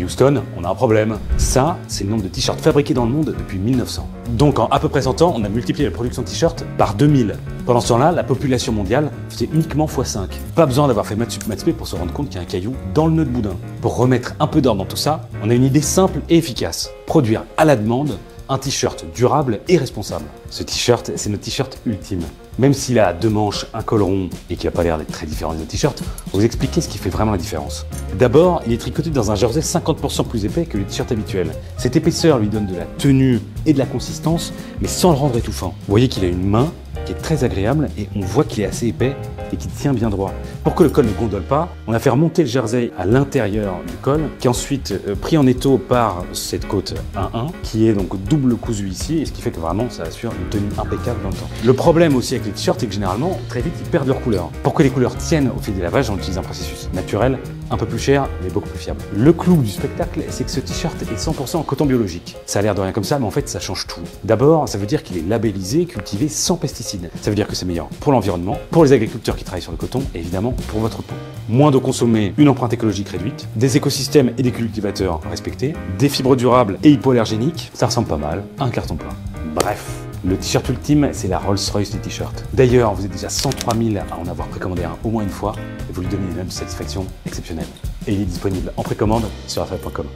Houston, on a un problème. Ça, c'est le nombre de t-shirts fabriqués dans le monde depuis 1900. Donc en à peu près 100 ans, on a multiplié la production de t-shirts par 2000. Pendant ce temps-là, la population mondiale faisait uniquement x5. Pas besoin d'avoir fait maths sup maths spé pour se rendre compte qu'il y a un caillou dans le nœud de boudin. Pour remettre un peu d'ordre dans tout ça, on a une idée simple et efficace. Produire à la demande un t-shirt durable et responsable. Ce t-shirt, c'est notre t-shirt ultime. Même s'il a 2 manches, un col rond et qu'il n'a pas l'air d'être très différent des autres t-shirts, on va vous expliquer ce qui fait vraiment la différence. D'abord, il est tricoté dans un jersey 50% plus épais que les t-shirts habituels. Cette épaisseur lui donne de la tenue et de la consistance, mais sans le rendre étouffant. Vous voyez qu'il a une main qui est très agréable et on voit qu'il est assez épais et qu'il tient bien droit. Pour que le col ne gondole pas, on a fait remonter le jersey à l'intérieur du col, qui est ensuite pris en étau par cette côte 1-1, qui est donc double cousu ici, et ce qui fait que vraiment ça assure une tenue impeccable dans le temps. Le problème aussi avec les t-shirts, c'est que généralement, très vite, ils perdent leur couleur. Pour que les couleurs tiennent au fil du lavage, on utilise un processus naturel, un peu plus cher, mais beaucoup plus fiable. Le clou du spectacle, c'est que ce t-shirt est 100% en coton biologique. Ça a l'air de rien comme ça, mais en fait, ça change tout. D'abord, ça veut dire qu'il est labellisé, cultivé sans pesticides. Ça veut dire que c'est meilleur pour l'environnement, pour les agriculteurs qui travaillent sur le coton et évidemment pour votre peau. Moins de consommer, une empreinte écologique réduite, des écosystèmes et des cultivateurs respectés, des fibres durables et hypoallergéniques, ça ressemble pas mal à un carton plein. Bref. Le t-shirt ultime, c'est la Rolls-Royce des t-shirts. D'ailleurs, vous êtes déjà 103 000 à en avoir précommandé un au moins une fois et vous lui donnez une même satisfaction exceptionnelle. Et il est disponible en précommande sur rafale.com.